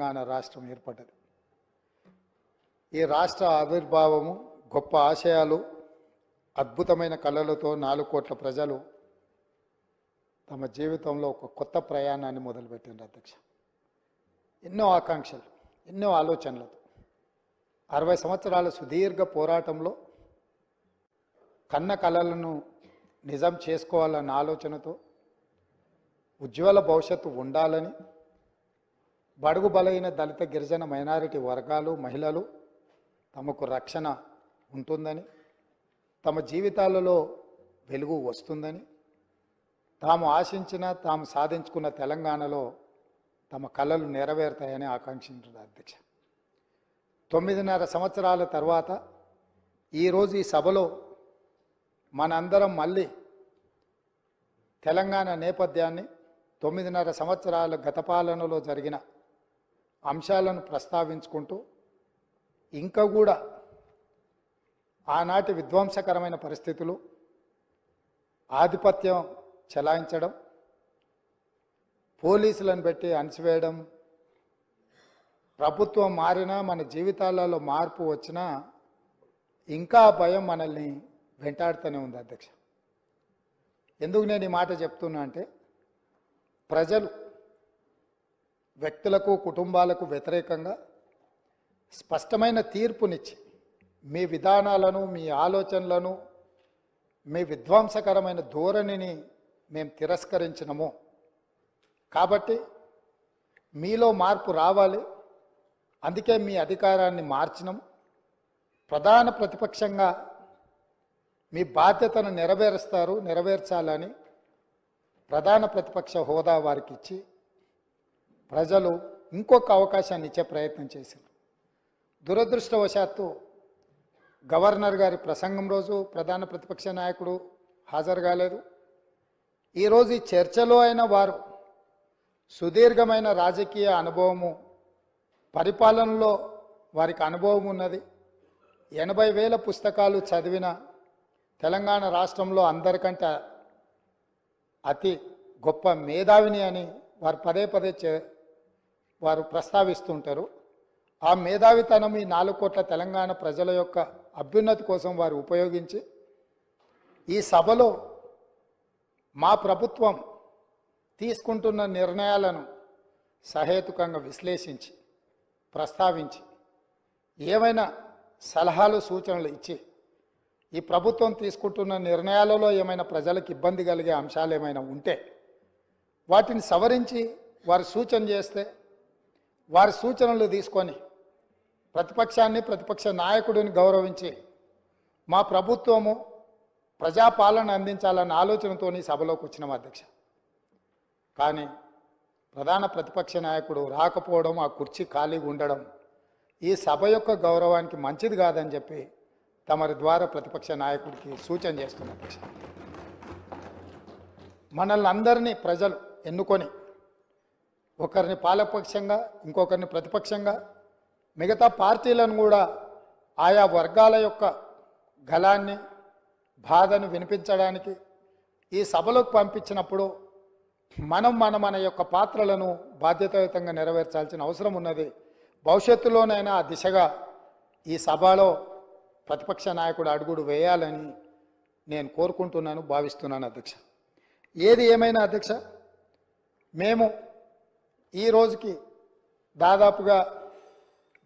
తెలంగాణ రాష్ట్రం ఏర్పడ్డది. ఈ రాష్ట్ర ఆవిర్భావము, గొప్ప ఆశయాలు, అద్భుతమైన కళలతో 4 కోట్ల ప్రజలు తమ జీవితంలో ఒక కొత్త ప్రయాణాన్ని మొదలుపెట్టిండ్రు అధ్యక్ష. ఎన్నో ఆకాంక్షలు, ఎన్నో ఆలోచనలతో 60 సంవత్సరాల సుదీర్ఘ పోరాటంలో కన్న కళలను నిజం చేసుకోవాలన్న ఆలోచనతో ఉజ్వల భవిష్యత్తు ఉండాలని, బడుగు బలైన దళిత గిరిజన మైనారిటీ వర్గాలు, మహిళలు తమకు రక్షణ ఉంటుందని, తమ జీవితాలలో వెలుగు వస్తుందని, తాము ఆశించిన, తాము సాధించుకున్న తెలంగాణలో తమ కళలు నెరవేరుతాయని ఆకాంక్షించారు అధ్యక్ష. 9.5 సంవత్సరాల తర్వాత ఈరోజు ఈ సభలో మనందరం మళ్ళీ తెలంగాణ నేపథ్యాన్ని, 9.5 సంవత్సరాల గత పాలనలో జరిగిన అంశాలను ప్రస్తావించుకుంటూ, ఇంకా కూడా ఆనాటి విధ్వంసకరమైన పరిస్థితులు, ఆధిపత్యం చెలాయించడం, పోలీసులను పెట్టి అణిచివేయడం, ప్రభుత్వం మారినా మన జీవితాలలో మార్పు వచ్చినా ఇంకా భయం మనల్ని వెంటాడుతూనే ఉంది అధ్యక్ష. ఎందుకు నేను ఈ మాట చెప్తున్నా అంటే, ప్రజలు వ్యక్తులకు, కుటుంబాలకు వ్యతిరేకంగా స్పష్టమైన తీర్పునిచ్చి మీ విధానాలను, మీ ఆలోచనలను, మీ విధ్వంసకరమైన ధోరణిని మేము తిరస్కరించినము. కాబట్టి మీలో మార్పు రావాలి, అందుకే మీ అధికారాన్ని మార్చినాము. ప్రధాన ప్రతిపక్షంగా మీ బాధ్యతను నెరవేర్చాలని ప్రధాన ప్రతిపక్ష హోదా వారికి ఇచ్చి ప్రజలు ఇంకొక అవకాశాన్ని ఇచ్చే ప్రయత్నం చేశారు. దురదృష్టవశాత్తు గవర్నర్ గారి ప్రసంగం రోజు ప్రధాన ప్రతిపక్ష నాయకుడు హాజరు కాలేదు. ఈరోజు ఈ చర్చలో అయిన వారు సుదీర్ఘమైన రాజకీయ అనుభవము, పరిపాలనలో వారికి అనుభవం ఉన్నది, 80,000 పుస్తకాలు చదివిన తెలంగాణ రాష్ట్రంలో అందరికంటే అతి గొప్ప మేధావిని అని వారు పదే వారు ప్రస్తావిస్తుంటారు. ఆ మేధావితనం ఈ 4 కోట్ల తెలంగాణ ప్రజల యొక్క అభ్యున్నతి కోసం వారు ఉపయోగించి ఈ సభలో మా ప్రభుత్వం తీసుకుంటున్న నిర్ణయాలను సహేతుకంగా విశ్లేషించి, ప్రస్తావించి, ఏమైనా సలహాలు, సూచనలు ఇచ్చి ఈ ప్రభుత్వం తీసుకుంటున్న నిర్ణయాలలో ఏమైనా ప్రజలకు ఇబ్బంది కలిగే అంశాలు ఏమైనా ఉంటే వాటిని సవరించి వారు సూచన చేస్తే వారి సూచనలు తీసుకొని ప్రతిపక్షాన్ని, ప్రతిపక్ష నాయకుడిని గౌరవించి మా ప్రభుత్వము ప్రజాపాలన అందించాలన్న ఆలోచనతో సభలోకి వచ్చినాం అధ్యక్ష. కానీ ప్రధాన ప్రతిపక్ష నాయకుడు రాకపోవడం, ఆ కుర్చీ ఖాళీగా ఉండడం ఈ సభ యొక్క గౌరవానికి మంచిది కాదని చెప్పి తమరి ద్వారా ప్రతిపక్ష నాయకుడికి సూచన చేస్తున్నారు అధ్యక్ష. మనల్ని అందరినీ ప్రజలు ఎన్నుకొని ఒకరిని పాలకపక్షంగా, ఇంకొకరిని ప్రతిపక్షంగా, మిగతా పార్టీలను కూడా ఆయా వర్గాల యొక్క గళాన్ని, బాధను వినిపించడానికి ఈ సభలోకి పంపించినప్పుడు మన యొక్క పాత్రలను బాధ్యతాయుతంగా నెరవేర్చాల్సిన అవసరం ఉన్నది. భవిష్యత్తులోనైనా ఆ దిశగా ఈ సభలో ప్రతిపక్ష నాయకుడు అడుగుడు వేయాలని నేను కోరుకుంటున్నాను, భావిస్తున్నాను అధ్యక్ష. ఏది ఏమైనా అధ్యక్ష, మేము ఈ రోజుకి దాదాపుగా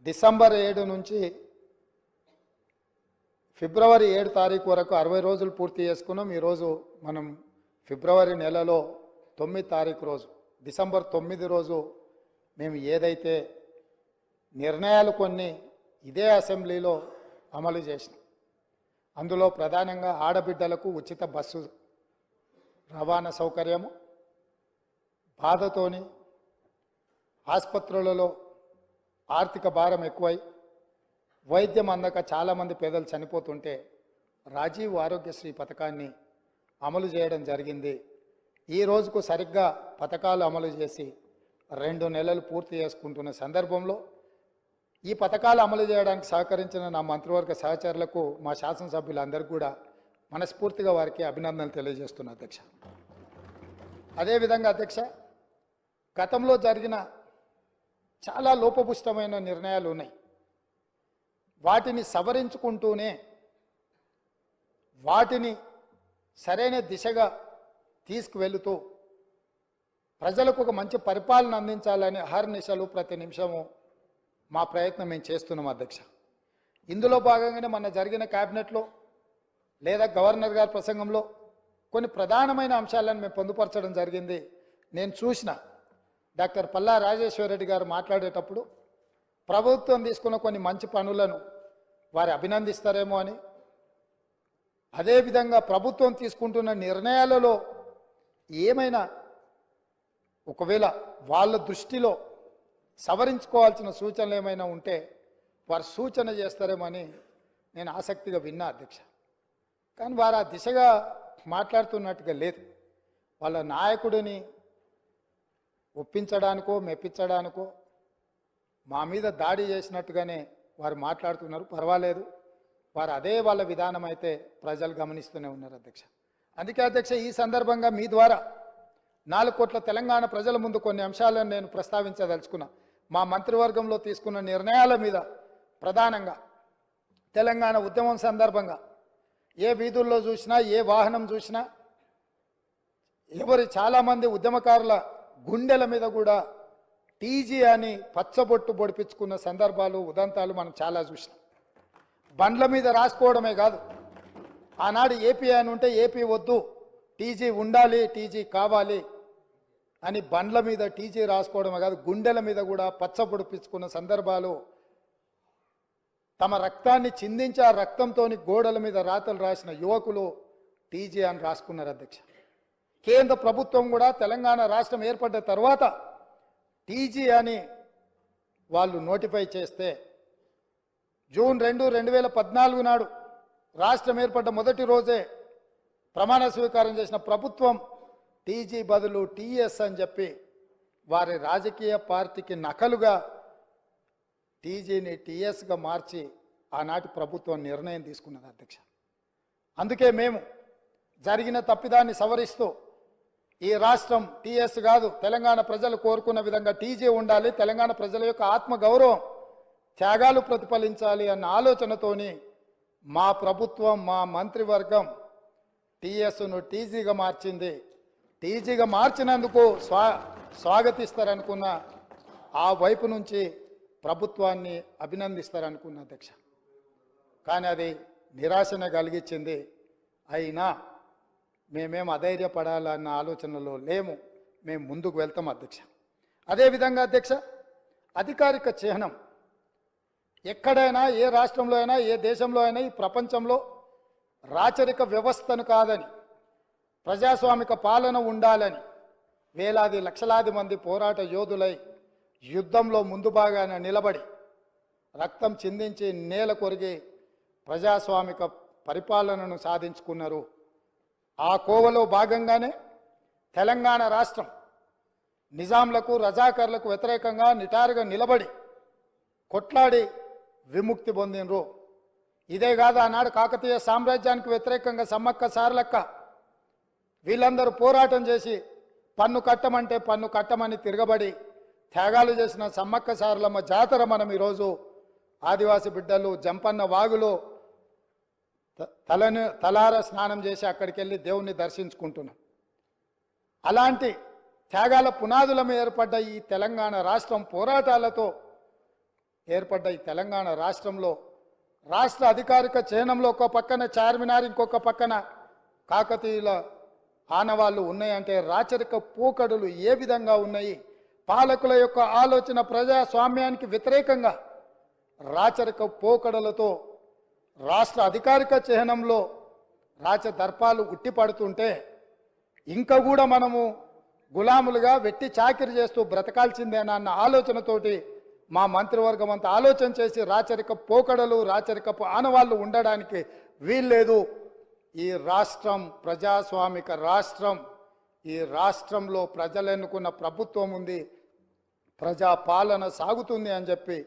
డిసెంబర్ 7 నుంచి ఫిబ్రవరి 7 తారీఖు వరకు 60 రోజులు పూర్తి చేసుకున్నాం. ఈరోజు మనం ఫిబ్రవరి నెలలో 9 తారీఖు రోజు, డిసెంబర్ 9 రోజు మేము ఏదైతే నిర్ణయాలు కొన్ని ఇదే అసెంబ్లీలో అమలు చేసినాం, అందులో ప్రధానంగా ఆడబిడ్డలకు ఉచిత బస్సు రవాణా సౌకర్యము, బాధతోని ఆసుపత్రులలో ఆర్థిక భారం ఎక్కువై వైద్యం అందక చాలామంది పేదలు చనిపోతుంటే రాజీవ్ ఆరోగ్యశ్రీ పథకాన్ని అమలు చేయడం జరిగింది. ఈ రోజుకు సరిగ్గా పథకాలు అమలు చేసి 2 నెలలు పూర్తి చేసుకుంటున్న సందర్భంలో ఈ పథకాలు అమలు చేయడానికి సహకరించిన నా మంత్రివర్గ సహచరులకు, మా శాసనసభ్యులందరికీ కూడా మనస్ఫూర్తిగా వారికి అభినందనలు తెలియజేస్తున్నా అధ్యక్ష. అదేవిధంగా అధ్యక్ష, గతంలో జరిగిన చాలా లోపభూష్టమైన నిర్ణయాలు ఉన్నాయి. వాటిని సవరించుకుంటూనే వాటిని సరైన దిశగా తీసుకువెళుతూ ప్రజలకు ఒక మంచి పరిపాలన అందించాలని అహర్నిశలు ప్రతి నిమిషము మా ప్రయత్నం మేము చేస్తున్నాం అధ్యక్ష. ఇందులో భాగంగానే మొన్న జరిగిన క్యాబినెట్లో లేదా గవర్నర్ గారి ప్రసంగంలో కొన్ని ప్రధానమైన అంశాలను మేము పొందుపరచడం జరిగింది. నేను చూసిన డాక్టర్ పల్లా రాజేశ్వరరెడ్డి గారు మాట్లాడేటప్పుడు ప్రభుత్వం తీసుకున్న కొన్ని మంచి పనులను వారు అభినందిస్తారేమో అని, అదేవిధంగా ప్రభుత్వం తీసుకుంటున్న నిర్ణయాలలో ఏమైనా ఒకవేళ వాళ్ళ దృష్టిలో సవరించుకోవాల్సిన సూచనలు ఏమైనా ఉంటే వారు సూచన చేస్తారేమో అని నేను ఆసక్తిగా విన్నా అధ్యక్ష. కానీ వారు ఆ దిశగా మాట్లాడుతున్నట్టుగా లేదు. వాళ్ళ నాయకుడిని ఒప్పించడానికో మెప్పించడానికో మా మీద దాడి చేసినట్టుగానే వారు మాట్లాడుతున్నారు. పర్వాలేదు, వారు అదే వాళ్ళ విధానం అయితే ప్రజలు గమనిస్తూనే ఉన్నారు అధ్యక్ష. అందుకే అధ్యక్ష, ఈ సందర్భంగా మీ ద్వారా 4 కోట్ల తెలంగాణ ప్రజల ముందు కొన్ని అంశాలను నేను ప్రస్తావించదలుచుకున్నా. మా మంత్రివర్గంలో తీసుకున్న నిర్ణయాల మీద ప్రధానంగా తెలంగాణ ఉద్యమం సందర్భంగా ఏ వీధుల్లో చూసినా, ఏ వాహనం చూసినా, చాలామంది ఉద్యమకారుల గుండెల మీద కూడా టీజీ అని పచ్చబొట్టు పొడిపించుకున్న సందర్భాలు, ఉదంతాలు మనం చాలా చూసినాం. బండ్ల మీద రాసుకోవడమే కాదు, ఆనాడు ఏపీ అని ఉంటే ఏపీ వద్దు, టీజీ ఉండాలి, టీజీ కావాలి అని బండ్ల మీద టీజీ రాసుకోవడమే కాదు, గుండెల మీద కూడా పచ్చ పొడిపించుకున్న సందర్భాలు, తమ రక్తాన్ని చిందించి ఆ రక్తంతో గోడల మీద రాతలు రాసిన యువకులు టీజీ అని రాసుకున్నారు అధ్యక్ష. కేంద్ర ప్రభుత్వం కూడా తెలంగాణ రాష్ట్రం ఏర్పడ్డ తర్వాత టీజీ అని వాళ్ళు నోటిఫై చేస్తే జూన్ 2, 2014 నాడు రాష్ట్రం ఏర్పడ్డ మొదటి రోజే ప్రమాణ స్వీకారం చేసిన ప్రభుత్వం టీజీ బదులు టీఎస్ అని చెప్పి వారి రాజకీయ పార్టీకి నకలుగా టీజీని టీఎస్గా మార్చి ఆనాటి ప్రభుత్వం నిర్ణయం తీసుకున్నది అధ్యక్ష. అందుకే మేము జరిగిన తప్పిదాన్ని సవరిస్తూ ఈ రాష్ట్రం టీఎస్ కాదు, తెలంగాణ ప్రజలు కోరుకున్న విధంగా టీజీ ఉండాలి, తెలంగాణ ప్రజల యొక్క ఆత్మగౌరవం, త్యాగాలు ప్రతిఫలించాలి అన్న ఆలోచనతోని మా ప్రభుత్వం, మా మంత్రివర్గం టీఎస్ను టీజీగా మార్చింది. టీజీగా మార్చినందుకు స్వాగతిస్తారనుకున్న ఆ వైపు నుంచి ప్రభుత్వాన్ని అభినందిస్తారనుకున్న అధ్యక్ష. కానీ అది నిరాశనే కలిగించింది. అయినా మేమేం అధైర్యపడాలన్న ఆలోచనలో లేము, మేము ముందుకు వెళ్తాం అధ్యక్ష. అదేవిధంగా అధ్యక్ష, అధికారిక చిహ్నం ఎక్కడైనా, ఏ రాష్ట్రంలో అయినా, ఏ దేశంలో అయినా, ఈ ప్రపంచంలో రాచరిక వ్యవస్థను కాదని, ప్రజాస్వామిక పాలన ఉండాలని వేలాది లక్షలాది మంది పోరాట యోధులై యుద్ధంలో ముందు భాగాన నిలబడి రక్తం చిందించి నేల కొరిగి ప్రజాస్వామిక పరిపాలనను సాధించుకున్నారు. ఆ కోవలో భాగంగానే తెలంగాణ రాష్ట్రం నిజాంలకు, రజాకర్లకు వ్యతిరేకంగా నిటారుగా నిలబడి కొట్లాడి విముక్తి పొందినరు. ఇదే కాదు, ఆనాడు కాకతీయ సామ్రాజ్యానికి వ్యతిరేకంగా సమ్మక్క సారలక్క వీళ్ళందరూ పోరాటం చేసి పన్ను కట్టమంటే పన్ను కట్టమని తిరగబడి త్యాగాలు చేసిన సమ్మక్క సారలమ్మ జాతర మనం ఈరోజు ఆదివాసి బిడ్డలు జంపన్న వాగులో తలార స్నానం చేసి అక్కడికి వెళ్ళి దేవుణ్ణి దర్శించుకుంటున్నాం. అలాంటి త్యాగాల పునాదుల మీద ఏర్పడ్డ ఈ తెలంగాణ రాష్ట్రం, పోరాటాలతో ఏర్పడ్డ ఈ తెలంగాణ రాష్ట్రంలో రాష్ట్ర అధికారిక చిహ్నంలో ఒక పక్కన చార్మినార్, ఇంకొక పక్కన కాకతీయుల ఆనవాళ్ళు ఉన్నాయంటే రాచరిక పోకడులు ఏ విధంగా ఉన్నాయి, పాలకుల యొక్క ఆలోచన ప్రజాస్వామ్యానికి వ్యతిరేకంగా రాచరిక పోకడలతో రాష్ట్ర అధికారిక చిహ్నంలో రాచదర్పాలు ఉట్టిపడుతుంటే ఇంకా కూడా మనము గులాములుగా వెట్టి చాకిరి చేస్తూ బ్రతకాల్సిందేనా అన్న ఆలోచనతోటి మా మంత్రివర్గం అంతా ఆలోచన చేసి రాచరిక పోకడలు, రాచరికపు ఆనవాళ్ళు ఉండడానికి వీల్లేదు. ఈ రాష్ట్రం ప్రజాస్వామిక రాష్ట్రం, ఈ రాష్ట్రంలో ప్రజలు ఎన్నుకున్న ప్రభుత్వం ఉంది, ప్రజాపాలన సాగుతుంది అని చెప్పి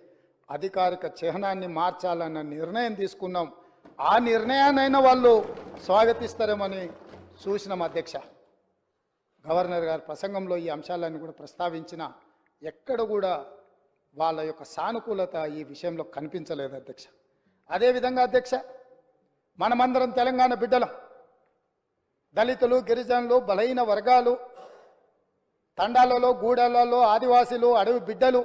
అధికారిక చిహ్నాన్ని మార్చాలన్న నిర్ణయం తీసుకున్నాం. ఆ నిర్ణయాన్నైనా వాళ్ళు స్వాగతిస్తారేమని చూసినాం అధ్యక్ష. గవర్నర్ గారి ప్రసంగంలో ఈ అంశాలన్నీ కూడా ప్రస్తావించిన ఎక్కడ కూడా వాళ్ళ యొక్క సానుకూలత ఈ విషయంలో కనిపించలేదు అధ్యక్ష. అదేవిధంగా అధ్యక్ష, మనమందరం తెలంగాణ బిడ్డలం. దళితులు, గిరిజనులు, బలహీన వర్గాలు, తండాలలో, గూడెలలో, ఆదివాసీలు, అడవి బిడ్డలు,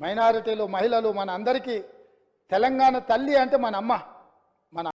మైనారిటీలు, మహిళలు, మన అందరికీ తెలంగాణ తల్లి అంటే మన అమ్మ.